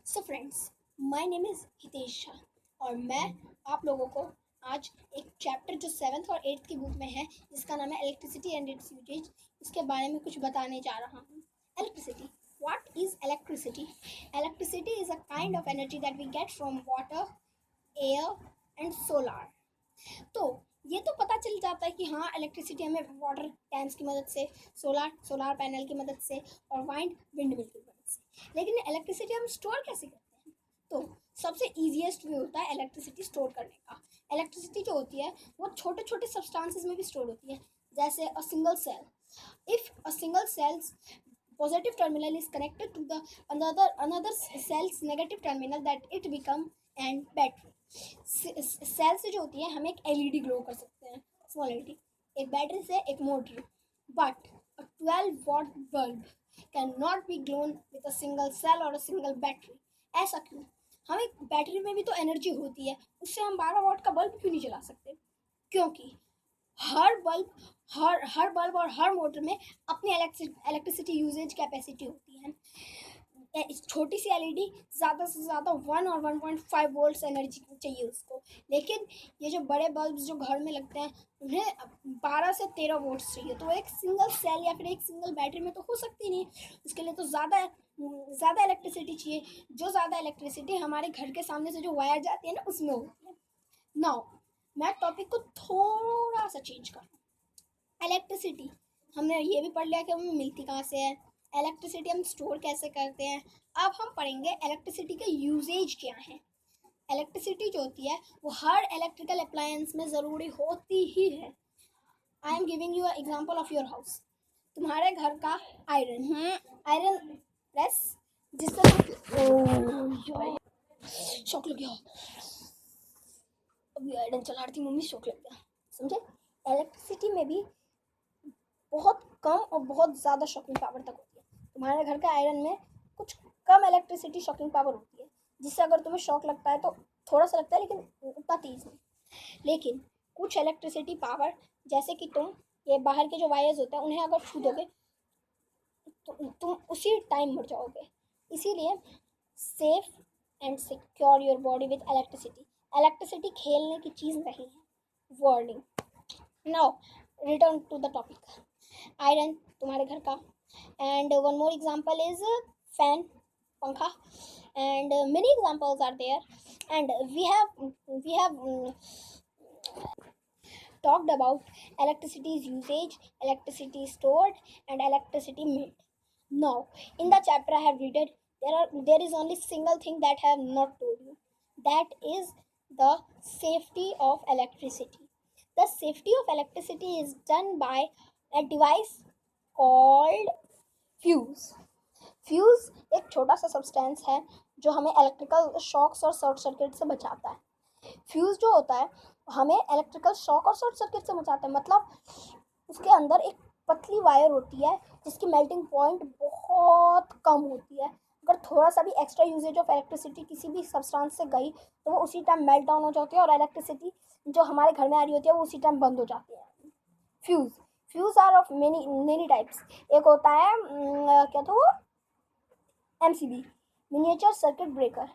So friends, my name is Hitesh Shah और मैं आप लोगों को आज एक चैप्टर जो 7th और 8th की बुक में है जिसका नाम है इलेक्ट्रिसिटी एंड इट्स यूजेज, उसके बारे में कुछ बताने जा रहा हूँ। Electricity, what is electricity? Electricity is a kind of energy that we get from water, air and solar. तो ये तो पता चल जाता है कि हाँ, इलेक्ट्रिसिटी हमें वाटर टैंक्स की मदद से, सोलार पैनल की मदद से और विंड मिल की मदद से। लेकिन इलेक्ट्रिसिटी हम स्टोर कैसे करते हैं? तो सबसे ईजिएस्ट वे होता है इलेक्ट्रिसिटी स्टोर करने का। इलेक्ट्रिसिटी जो होती है वो छोटे छोटे सब्सटेंसेस में भी स्टोर होती है, जैसे a single cell. If a single cell's positive terminal is connected to the another cell's negative terminal, that it become and battery। Cell से जो होती है हम एक एलईडी ग्लो कर सकते हैं, स्मॉल एलईडी, एक बैटरी से एक motor. But a 12 watt bulb cannot be glown with a single cell और अ सिंगल बैटरी। ऐसा क्यों? हम एक बैटरी में भी तो एनर्जी होती है, उससे हम 12 वॉट का बल्ब क्यों नहीं जला सकते? क्योंकि हर बल्ब और हर मोटर में अपनी इलेक्ट्रिसिटी यूजेज कैपेसिटी होती है। इस छोटी सी एलईडी ज़्यादा से ज़्यादा 1 और 1.5 वोल्ट्स एनर्जी चाहिए उसको, लेकिन ये जो बड़े बल्ब जो घर में लगते हैं उन्हें 12 से 13 वोल्ट्स चाहिए। तो एक सिंगल सेल या फिर एक सिंगल बैटरी में तो हो सकती नहीं, उसके लिए तो ज़्यादा इलेक्ट्रिसिटी चाहिए। जो ज़्यादा इलेक्ट्रिसिटी हमारे घर के सामने से जो वायर जाती है ना, उसमें होती है। नाउ मैं टॉपिक को थोड़ा सा चेंज करूँ। इलेक्ट्रिसिटी हमने ये भी पढ़ लिया कि हमें मिलती कहाँ से है, इलेक्ट्रिसिटी हम स्टोर कैसे करते हैं। अब हम पढ़ेंगे इलेक्ट्रिसिटी के यूजेज क्या हैं। इलेक्ट्रिसिटी जो होती है वो हर इलेक्ट्रिकल अप्लायंस में ज़रूरी होती ही है। I am giving you example of your house. तुम्हारे घर का आयरन प्रेस, जिससे शौक लग गया, अभी आयरन चला रही थी मम्मी, शौक लग गया, समझे? इलेक्ट्रिसिटी में भी बहुत कम और बहुत ज़्यादा शॉकिंग पावर तक होती है। तुम्हारे घर के आयरन में कुछ कम इलेक्ट्रिसिटी शॉकिंग पावर होती है, जिससे अगर तुम्हें शॉक लगता है तो थोड़ा सा लगता है, लेकिन उतना तेज नहीं। लेकिन कुछ इलेक्ट्रिसिटी पावर, जैसे कि तुम ये बाहर के जो वायर्स होते हैं उन्हें अगर छू दोगे तो तुम उसी टाइम मर जाओगे। इसीलिए safe and secure your body with electricity. Electricity खेलने की चीज़ नहीं है। Warning. Now return to the topic. Iron तुम्हारे घर का, and one more example is fan, पंखा, and many examples are there, and we have talked about electricity's usage, electricity stored, and electricity made. Now, in the chapter I have read it, there is only single thing that I have not told you. That is the safety of electricity. The safety of electricity is done by a device called fuse. Fuse एक छोटा सा substance है जो हमें electrical shocks और short circuit से बचाता है। फ्यूज़ जो होता है हमें इलेक्ट्रिकल शॉक और शॉर्ट सर्किट से बचाता है। मतलब उसके अंदर एक पतली वायर होती है जिसकी मेल्टिंग पॉइंट बहुत कम होती है। अगर थोड़ा सा भी एक्स्ट्रा यूजेज ऑफ इलेक्ट्रिसिटी किसी भी सब्सटेंस से गई तो वो उसी टाइम मेल्ट डाउन हो जाती है और इलेक्ट्रिसिटी जो हमारे घर में आ रही होती है वो उसी टाइम बंद हो जाती है। Fuse are of many types. एक होता है क्या तो वो एमसीबी, मिनिएचर सर्किट ब्रेकर।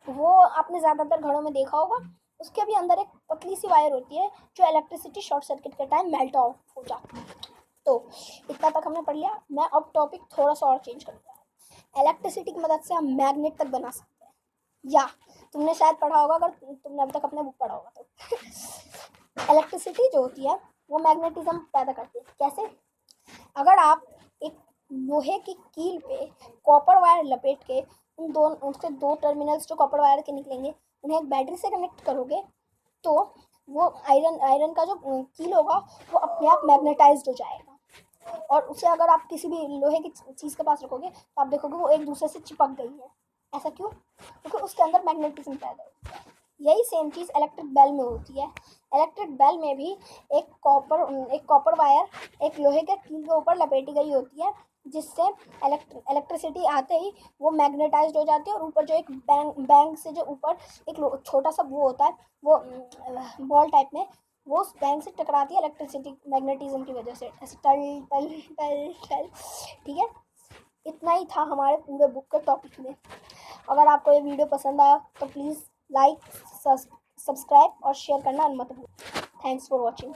वो आपने ज़्यादातर घरों में देखा होगा। उसके भी अंदर एक पतली सी वायर होती है जो इलेक्ट्रिसिटी शॉर्ट सर्किट के टाइम मेल्ट ऑफ हो जाती है। तो इतना तक हमने पढ़ लिया। मैं अब टॉपिक थोड़ा सा और चेंज करूँगा। इलेक्ट्रिसिटी की मदद से हम मैग्नेट तक बना सकते हैं, या तुमने शायद पढ़ा होगा, अगर तुमने अब तक अपने बुक पढ़ा होगा तो। इलेक्ट्रिसिटी जो होती है वो मैग्नेटिज्म पैदा करती है। कैसे? अगर आप एक लोहे की कील पे कॉपर वायर लपेट के उसके दो टर्मिनल्स जो कॉपर वायर के निकलेंगे उन्हें एक बैटरी से कनेक्ट करोगे तो वो आयरन का जो कील होगा वो अपने आप मैग्नेटाइज्ड हो जाएगा। और उसे अगर आप किसी भी लोहे की चीज़ के पास रखोगे तो आप देखोगे वो एक दूसरे से चिपक गई है। ऐसा क्यों? क्योंकि उसके अंदर मैग्नेटिज्म पैदा होता है। यही सेम चीज़ इलेक्ट्रिक बेल में होती है। इलेक्ट्रिक बेल में भी एक कॉपर वायर एक लोहे के कील के ऊपर लपेटी गई होती है, जिससे इलेक्ट्रिसिटी आते ही वो मैग्नेटाइज्ड हो जाती है और ऊपर जो एक बैंक से जो ऊपर एक छोटा सा वो होता है, वो बॉल टाइप में, वो उस बैंक से टकराती है इलेक्ट्रिसिटी मैग्नेटिज्म की वजह से। ऐसे टल टल टल टल, ठीक है। इतना ही था हमारे पूरे बुक के टॉपिक में। अगर आपको ये वीडियो पसंद आया तो प्लीज़ लाइक, सब्सक्राइब और शेयर करना मत भूलिए। Thanks for watching.